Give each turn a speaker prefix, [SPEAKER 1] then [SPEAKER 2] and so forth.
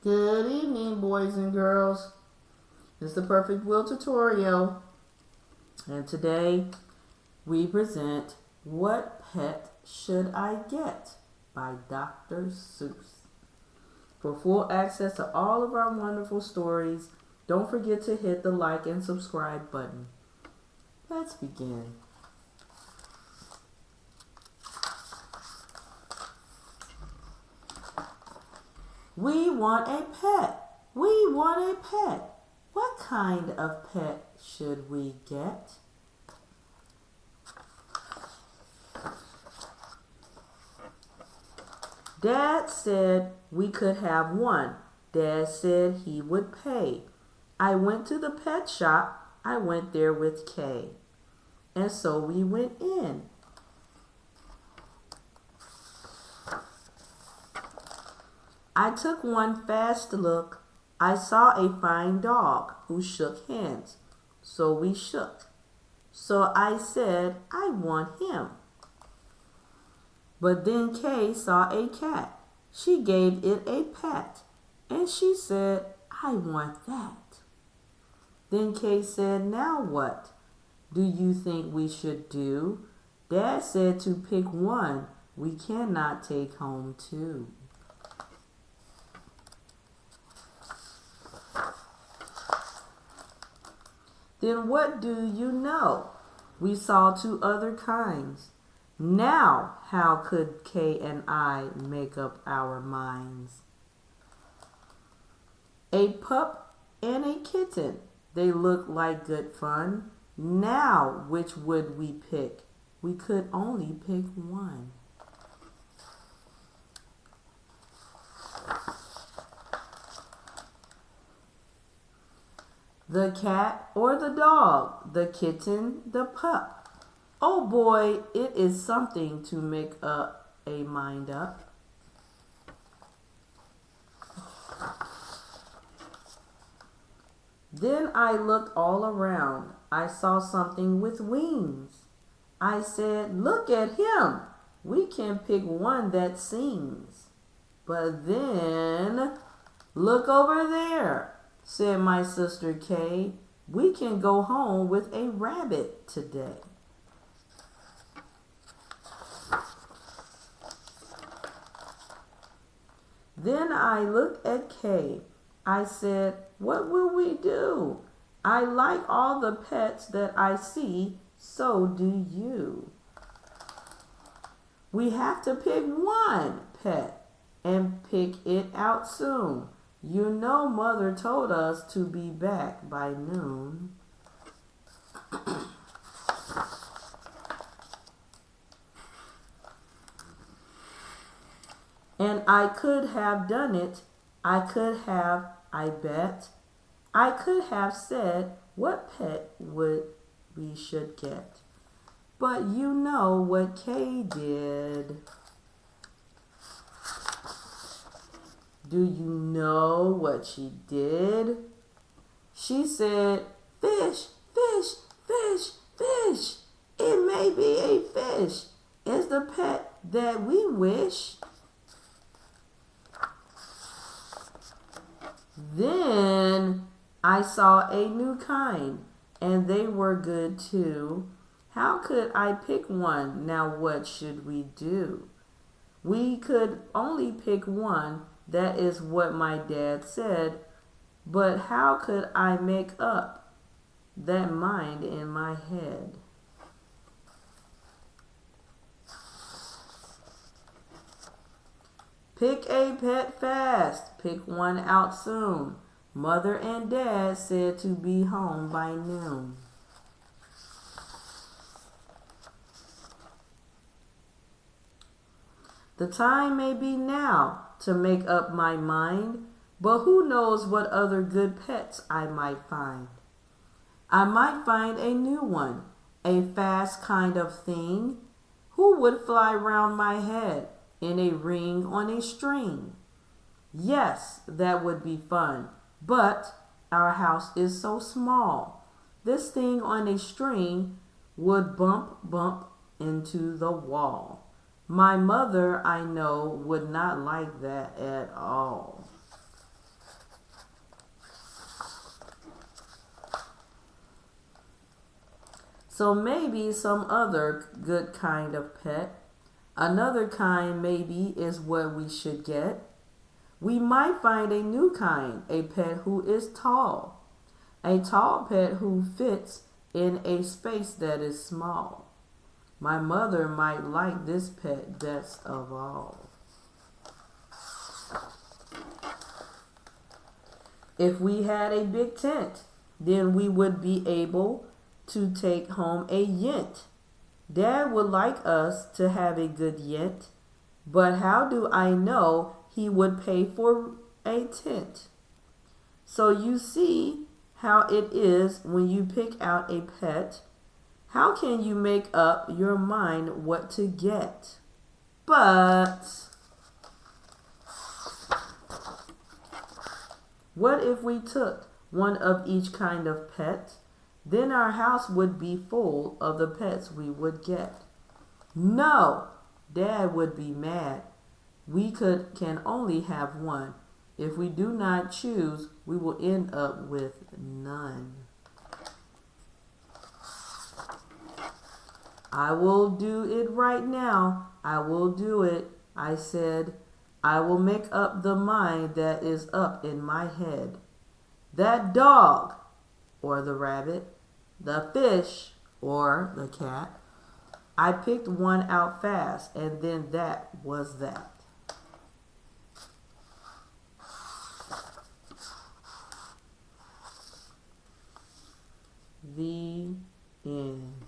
[SPEAKER 1] Good evening, boys and girls. It's the Perfect Will tutorial. And today we present What Pet Should I Get by Dr. Seuss. For full access to all of our wonderful stories, don't forget to hit the like and subscribe button. Let's begin. We want a pet. We want a pet. What kind of pet should we get? Dad said we could have one. Dad said he would pay. I went to the pet shop. I went there with Kay. And so we went in. I took one fast look. I saw a fine dog who shook hands. So we shook. So I said, I want him. But then Kay saw a cat. She gave it a pat. And she said, I want that. Then Kay said, now what do you think we should do? Dad said to pick one. We cannot take home two. Then what do you know? We saw two other kinds. Now, how could Kay and I make up our minds? A pup and a kitten. They look like good fun. Now, which would we pick? We could only pick one. The cat or the dog, the kitten, the pup. Oh boy, it is something to make up a mind up. Then I looked all around. I saw something with wings. I said, look at him. We can pick one that sings. But then, look over there, said my sister Kay. We can go home with a rabbit today. Then I looked at Kay. I said, what will we do? I like all the pets that I see, so do you. We have to pick one pet and pick it out soon. You know Mother told us to be back by noon. And I could have done it. I could have, I bet. I could have said what pet would we should get. But you know what Kay did. Do you know what she did? She said, fish, fish, fish, fish. It may be a fish. Is the pet that we wish. Then I saw a new kind, and they were good too. How could I pick one? Now what should we do? We could only pick one. That is what my dad said. But how could I make up that mind in my head? Pick a pet fast. Pick one out soon. Mother and Dad said to be home by noon. The time may be now to make up my mind, but who knows what other good pets I might find. I might find a new one, a fast kind of thing. Who would fly round my head in a ring on a string? Yes, that would be fun, but our house is so small. This thing on a string would bump into the wall. My mother, I know, would not like that at all. So maybe some other good kind of pet. Another kind maybe is what we should get. We might find a new kind, a pet who is tall. A tall pet who fits in a space that is small. My mother might like this pet best of all. If we had a big tent, then we would be able to take home a yint. Dad would like us to have a good yint, but how do I know he would pay for a tent? So you see how it is when you pick out a pet. How can you make up your mind what to get? But what if we took one of each kind of pet? Then our house would be full of the pets we would get. No, Dad would be mad. We can only have one. If we do not choose, we will end up with none. I will do it right now. I will do it, I said. I will make up the mind that is up in my head. That dog, or the rabbit, the fish, or the cat. I picked one out fast, and then that was that. The end.